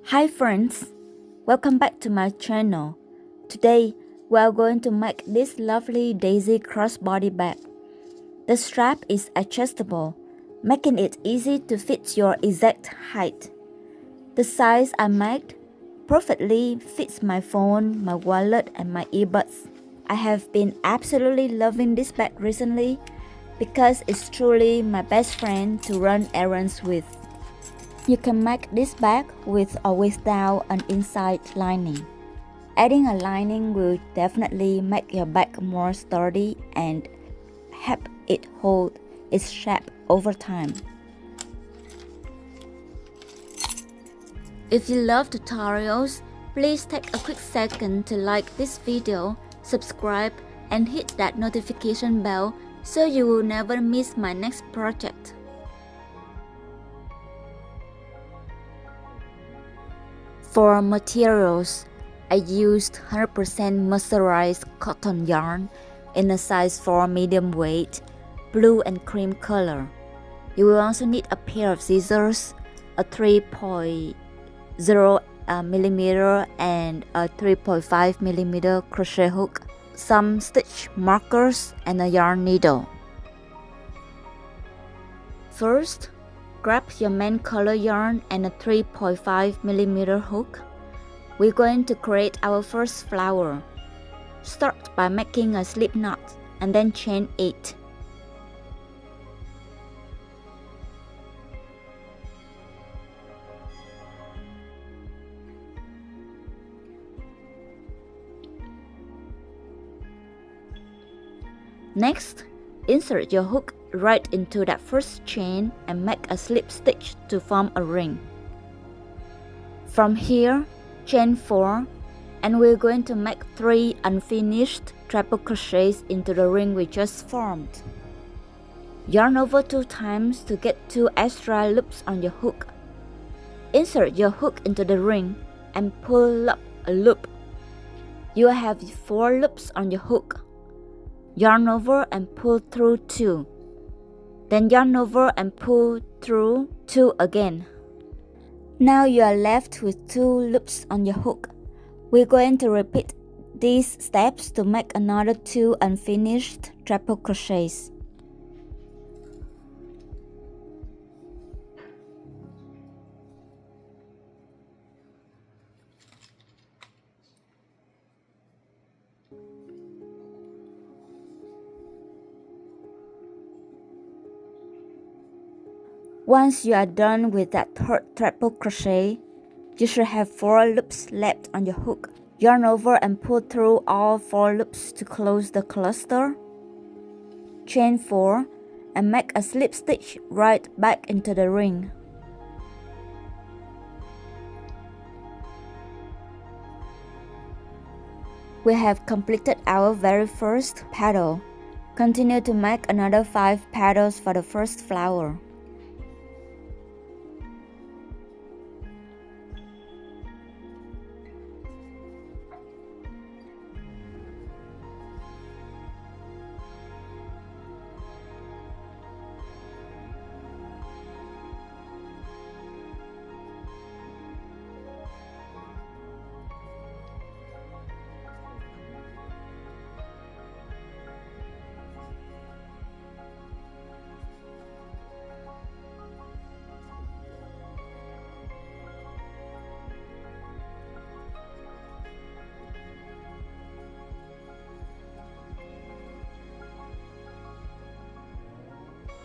Hi friends, welcome back to my channel. Today we are going to make this lovely daisy crossbody bag. The strap is adjustable, making it easy to fit your exact height. The size I made perfectly fits my phone, my wallet and my earbuds. I have been absolutely loving this bag recently because it's truly my best friend to run errands with. You can make this bag with or without an inside lining. Adding a lining will definitely make your bag more sturdy and help it hold its shape over time. If you love tutorials, please take a quick second to like this video, subscribe and hit that notification bell so you will never miss my next project. For materials, I used 100% mercerized cotton yarn in a size 4 medium weight, blue and cream color. You will also need a pair of scissors, a 3.0 mm and a 3.5 mm crochet hook, some stitch markers and a yarn needle. First, grab your main color yarn and a 3.5 mm hook. We're going to create our first flower. Start by making a slip knot and then chain 8. Next, insert your hook right into that first chain and make a slip stitch to form a ring. From here, chain 4 and we're going to make 3 unfinished triple crochets into the ring we just formed. Yarn over 2 times to get 2 extra loops on your hook. Insert your hook into the ring and pull up a loop. You will have 4 loops on your hook. Yarn over and pull through 2. Then yarn over and pull through 2 again. Now you are left with 2 loops on your hook. We're going to repeat these steps to make another 2 unfinished triple crochets. Once you are done with that third triple crochet, you should have 4 loops left on your hook. Yarn over and pull through all 4 loops to close the cluster. Chain 4 and make a slip stitch right back into the ring. We have completed our very first petal. Continue to make another 5 petals for the first flower.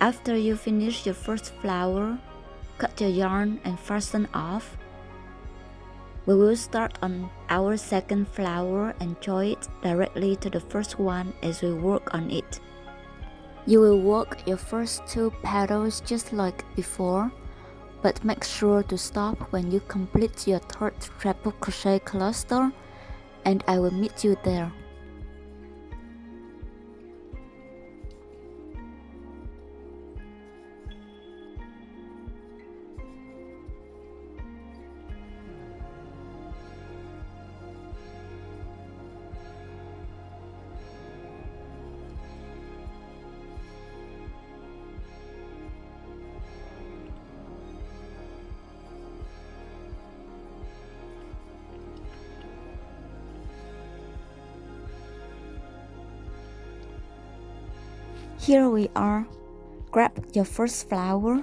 After you finish your first flower, cut your yarn and fasten off. We will start on our second flower and join it directly to the first one as we work on it. You will work your first 2 petals just like before, but make sure to stop when you complete your third triple crochet cluster, and I will meet you there. Here we are. Grab your first flower.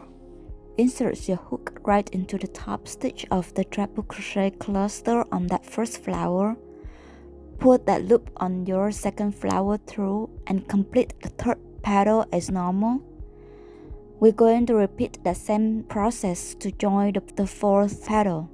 Insert your hook right into the top stitch of the treble crochet cluster on that first flower. Put that loop on your second flower through and complete the third petal as normal. We're going to repeat the same process to join the fourth petal.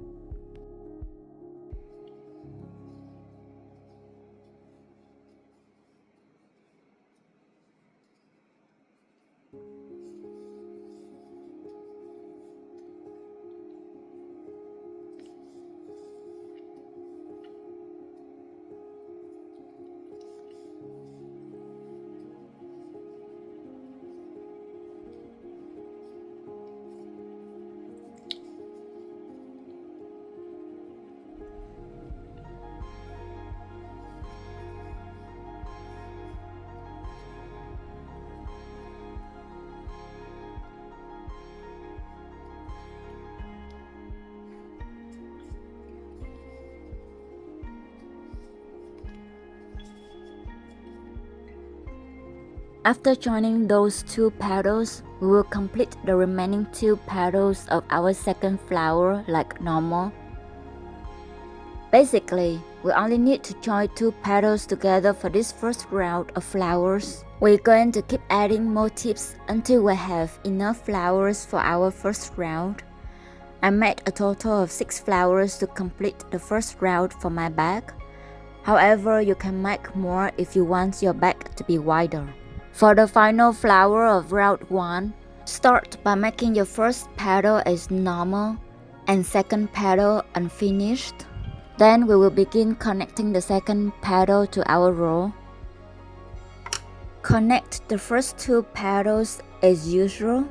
After joining those two petals, we will complete the remaining two petals of our second flower like normal. Basically, we only need to join two petals together for this first round of flowers. We're going to keep adding motifs until we have enough flowers for our first round. I made a total of 6 flowers to complete the first round for my bag. However, you can make more if you want your bag to be wider. For the final flower of round 1, start by making your first petal as normal and second petal unfinished. Then we will begin connecting the second petal to our row. Connect the first 2 petals as usual.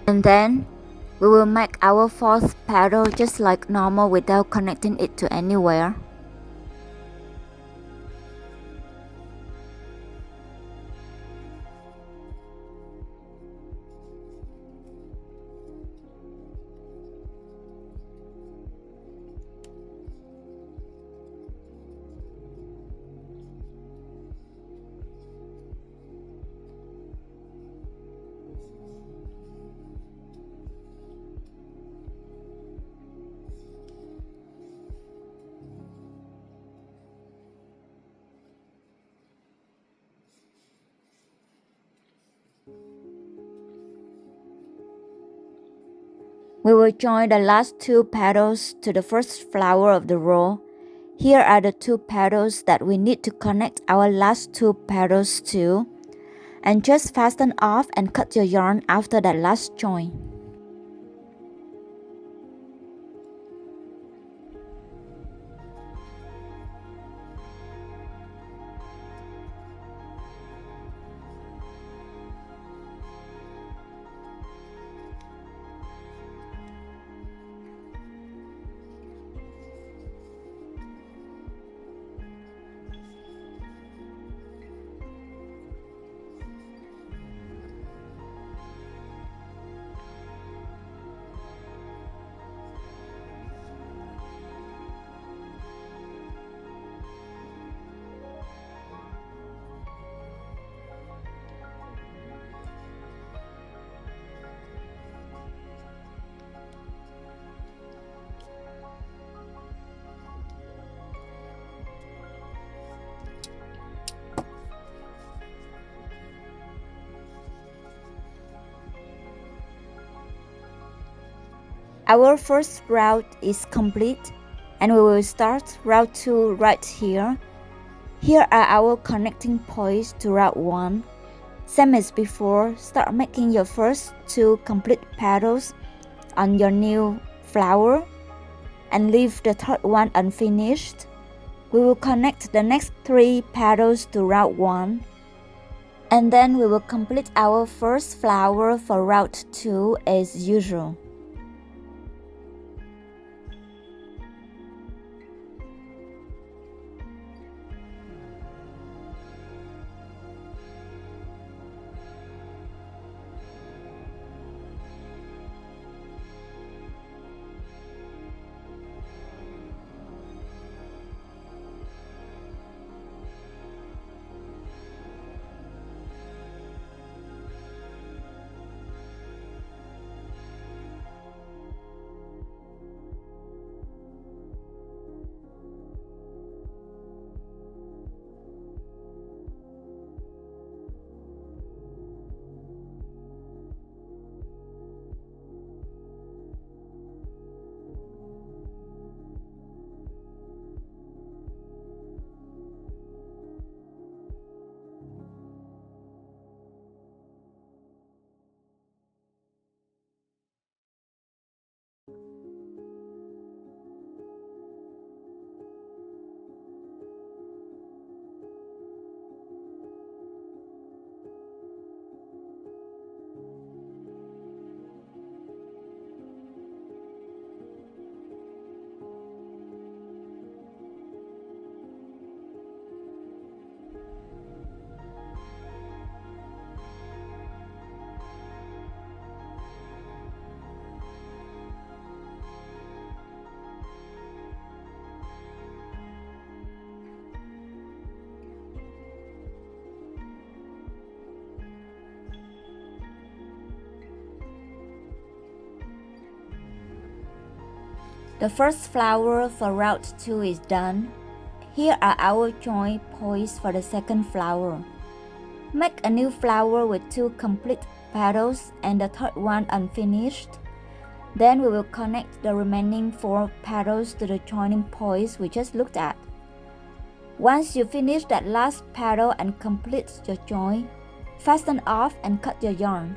And then, we will make our fourth petal just like normal without connecting it to anywhere. We will join the last 2 petals to the first flower of the row. Here are the 2 petals that we need to connect our last 2 petals to. And just fasten off and cut your yarn after that last join. Our first round is complete and we will start round 2 right here. Here are our connecting points to round 1. Same as before, start making your first 2 complete petals on your new flower and leave the third one unfinished. We will connect the next 3 petals to route 1, and then we will complete our first flower for route 2 as usual. The first flower for route 2 is done. Here are our join points for the second flower. Make a new flower with 2 complete petals and the third one unfinished. Then we will connect the remaining 4 petals to the joining points we just looked at. Once you finish that last petal and complete your join, fasten off and cut your yarn.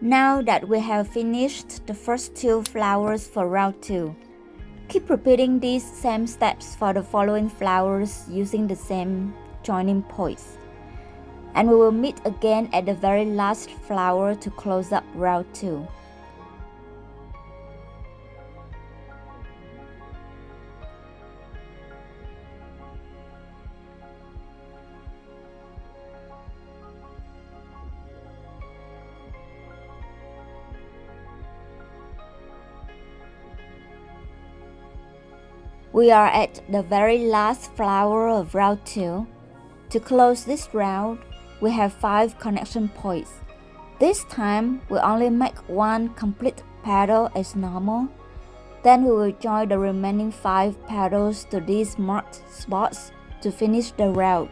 Now that we have finished the first 2 flowers for route 2, keep repeating these same steps for the following flowers using the same joining points. And we will meet again at the very last flower to close up route 2. We are at the very last flower of round 2. To close this round, we have 5 connection points. This time, we only make 1 complete petal as normal. Then we will join the remaining 5 petals to these marked spots to finish the round.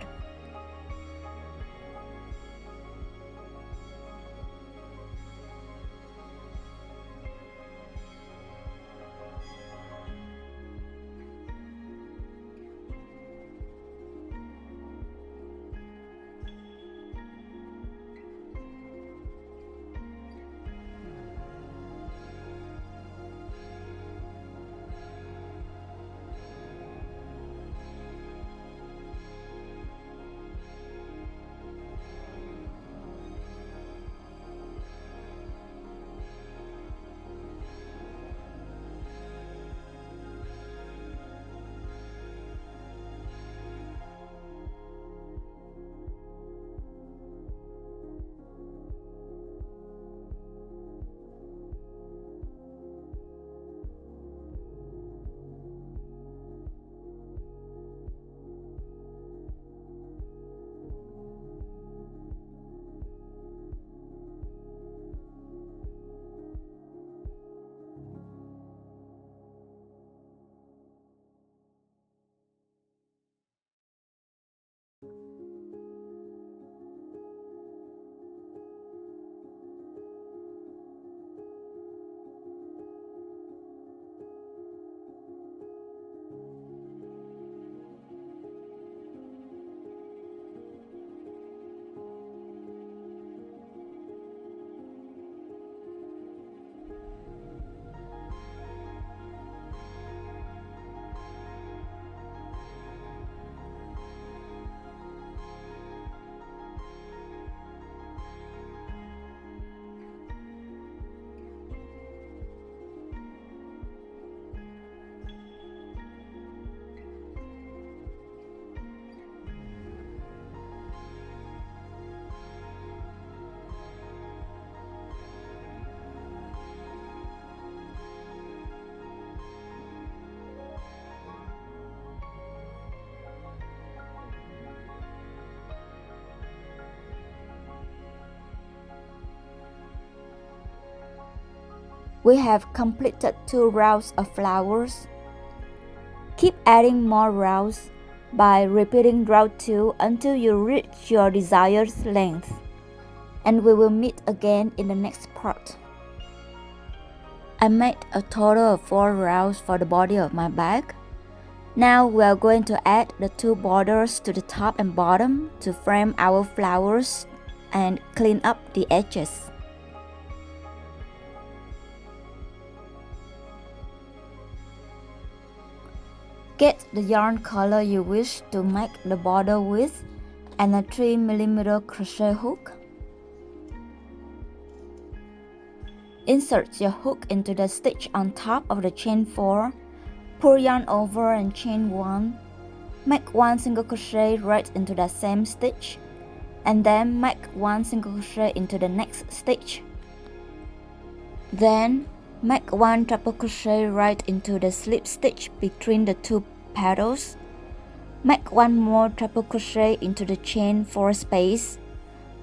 We have completed 2 rounds of flowers. Keep adding more rounds by repeating round 2 until you reach your desired length. And we will meet again in the next part. I made a total of 4 rounds for the body of my bag. Now we are going to add the 2 borders to the top and bottom to frame our flowers and clean up the edges. Get the yarn color you wish to make the border with and a 3mm crochet hook. Insert your hook into the stitch on top of the chain 4, pull yarn over and chain 1, make 1 single crochet right into the same stitch, and then make 1 single crochet into the next stitch. Then make 1 triple crochet right into the slip stitch between the 2 petals. Make 1 more triple crochet into the chain 4 space.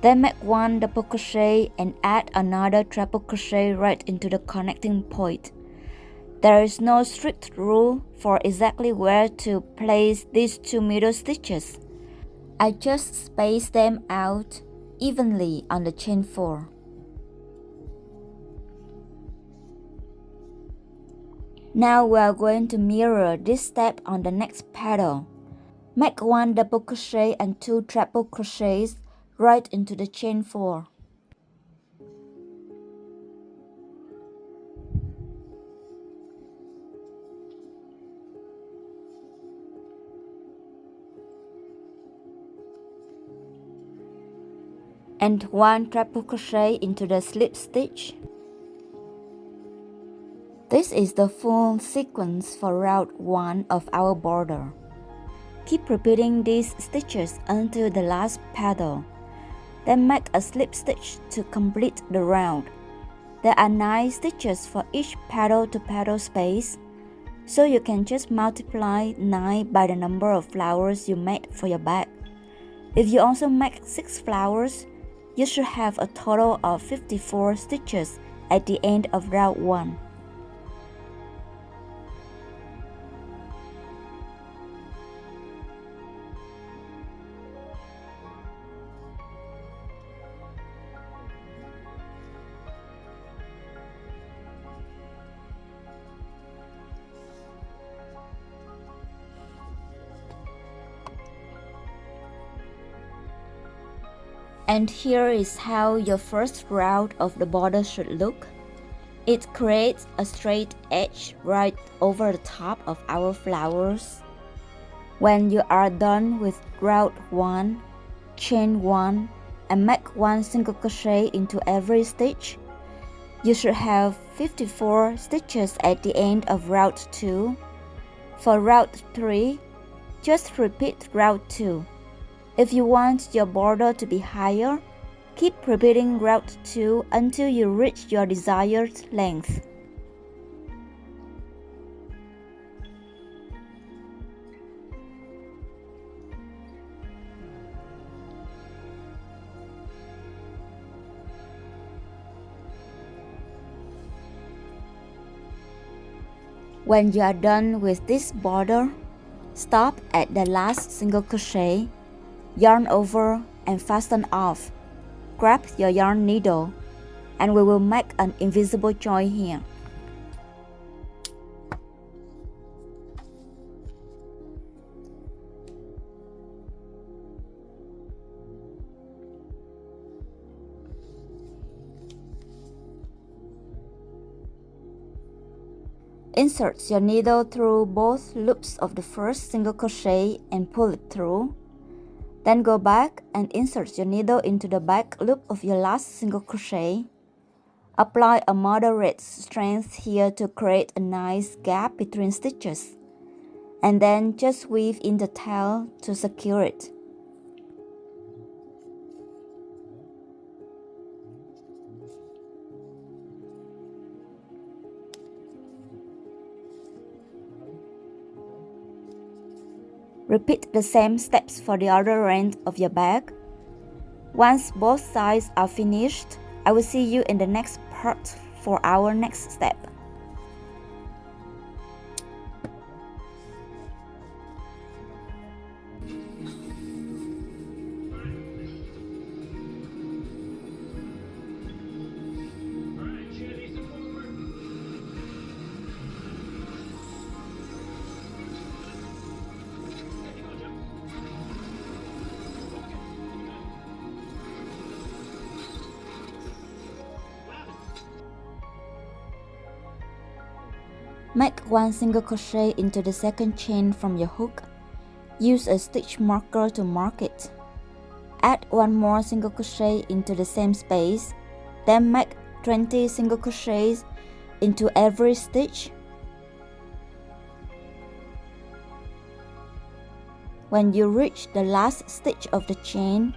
Then make 1 double crochet and add another triple crochet right into the connecting point. There is no strict rule for exactly where to place these 2 middle stitches. I just space them out evenly on the chain 4. Now we are going to mirror this step on the next petal. Make 1 double crochet and 2 triple crochets right into the chain 4. And 1 triple crochet into the slip stitch. This is the full sequence for round 1 of our border. Keep repeating these stitches until the last petal. Then make a slip stitch to complete the round. There are 9 stitches for each petal to petal space. So you can just multiply 9 by the number of flowers you made for your bag. If you also make 6 flowers, you should have a total of 54 stitches at the end of round 1. And here is how your first round of the border should look. It creates a straight edge right over the top of our flowers. When you are done with round 1, chain 1 and make 1 single crochet into every stitch. You should have 54 stitches at the end of round 2. For round 3, just repeat round 2. If you want your border to be higher, keep repeating round 2 until you reach your desired length. When you are done with this border, stop at the last single crochet, yarn over and fasten off. Grab your yarn needle and we will make an invisible join here. Insert your needle through both loops of the first single crochet and pull it through. Then go back and insert your needle into the back loop of your last single crochet. Apply a moderate strength here to create a nice gap between stitches. And then just weave in the tail to secure it. Repeat the same steps for the other end of your bag. Once both sides are finished, I will see you in the next part for our next step. Make 1 single crochet into the second chain from your hook. Use a stitch marker to mark it. Add 1 more single crochet into the same space, then make 20 single crochets into every stitch. When you reach the last stitch of the chain,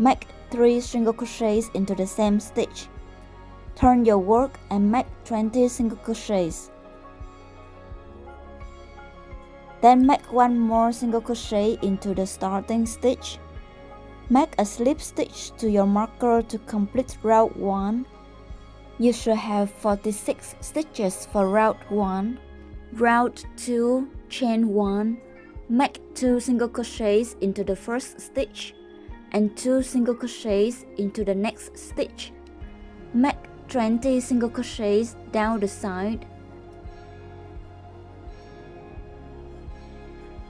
make 3 single crochets into the same stitch. Turn your work and make 20 single crochets. Then make 1 more single crochet into the starting stitch. Make a slip stitch to your marker to complete round 1. You should have 46 stitches for round 1. Round 2, chain 1, make 2 single crochets into the first stitch and 2 single crochets into the next stitch. Make 20 single crochets down the side.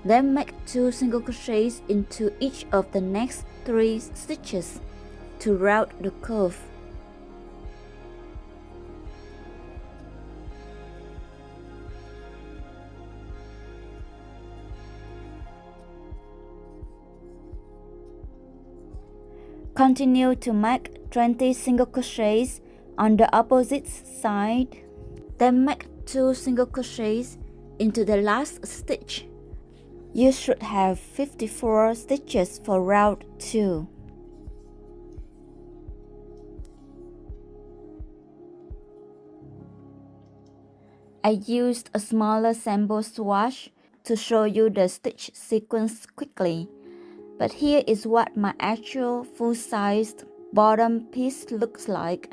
Then make 2 single crochets into each of the next 3 stitches to round the curve. Continue to make 20 single crochets on the opposite side. Then make 2 single crochets into the last stitch. You should have 54 stitches for round 2. I used a smaller sample swatch to show you the stitch sequence quickly, but here is what my actual full-sized bottom piece looks like.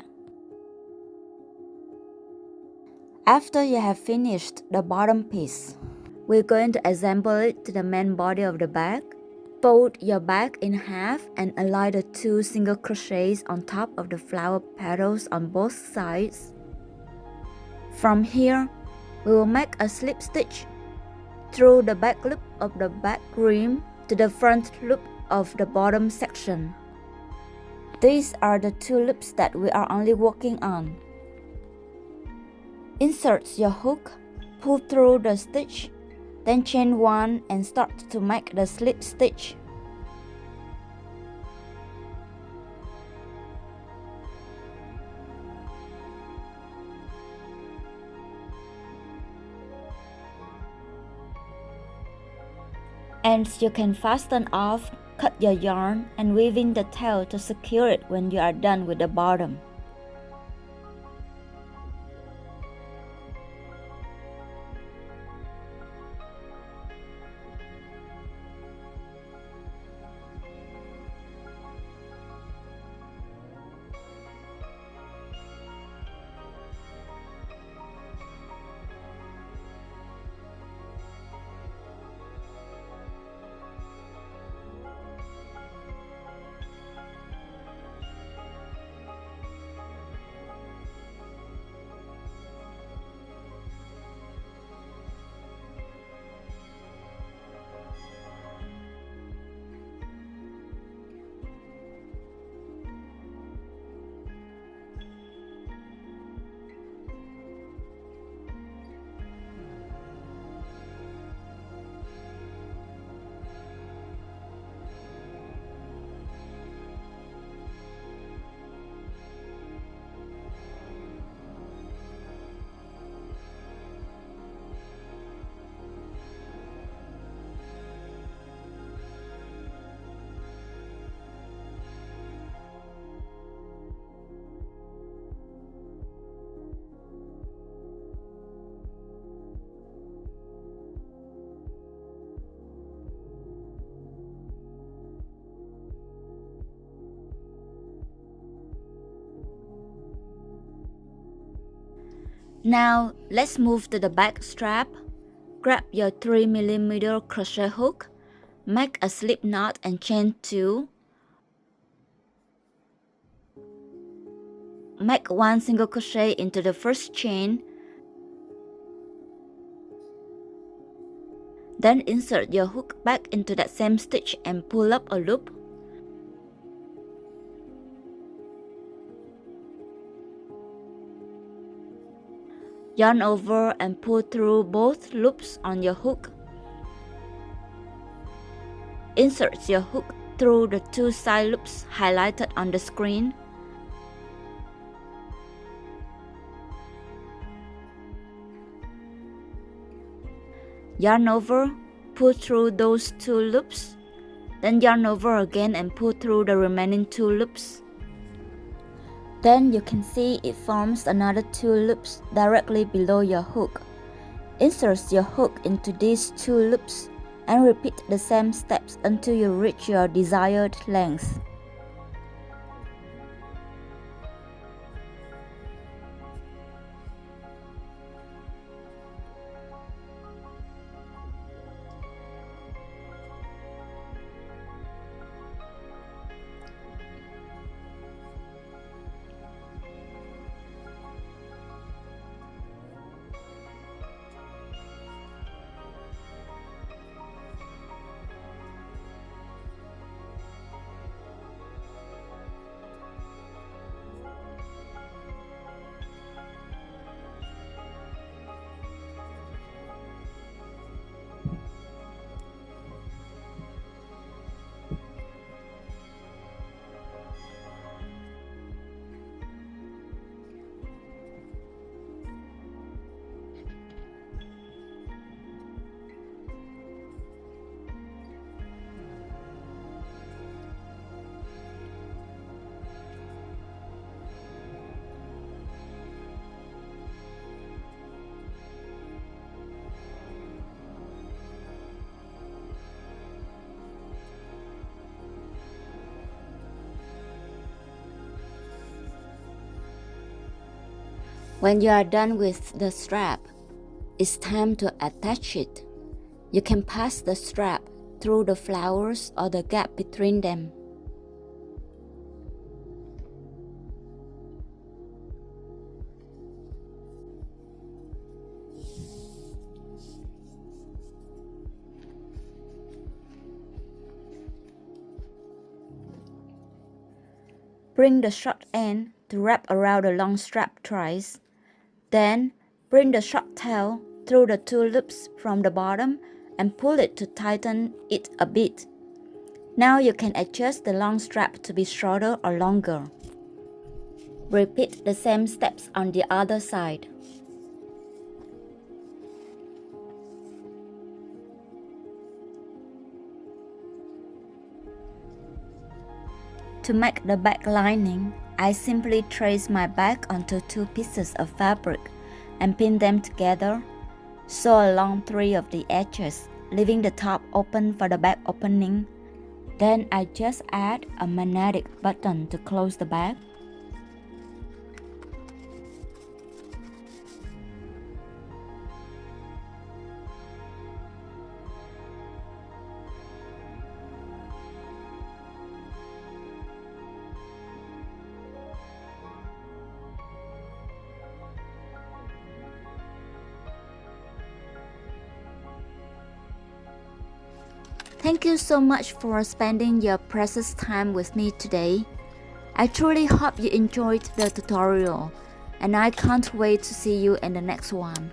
After you have finished the bottom piece, we're going to assemble it to the main body of the bag. Fold your bag in half and align the 2 single crochets on top of the flower petals on both sides. From here, we will make a slip stitch through the back loop of the back rim to the front loop of the bottom section. These are the 2 loops that we are only working on. Insert your hook, pull through the stitch, then chain 1 and start to make the slip stitch. And you can fasten off, cut your yarn and weave in the tail to secure it when you are done with the bottom. Now, let's move to the back strap. Grab your 3mm crochet hook, make a slip knot and chain 2. Make 1 single crochet into the first chain. Then insert your hook back into that same stitch and pull up a loop. Yarn over and pull through both loops on your hook. Insert your hook through the 2 side loops highlighted on the screen. Yarn over, pull through those 2 loops, then yarn over again and pull through the remaining 2 loops. Then you can see it forms another 2 loops directly below your hook. Insert your hook into these 2 loops and repeat the same steps until you reach your desired length. When you are done with the strap, it's time to attach it. You can pass the strap through the flowers or the gap between them. Bring the short end to wrap around the long strap twice. Then, bring the short tail through the two loops from the bottom and pull it to tighten it a bit. Now you can adjust the long strap to be shorter or longer. Repeat the same steps on the other side. To make the back lining, I simply trace my back onto two pieces of fabric and pin them together. Sew along 3 of the edges, leaving the top open for the back opening. Then I just add a magnetic button to close the back. Thank you so much for spending your precious time with me today. I truly hope you enjoyed the tutorial, and I can't wait to see you in the next one.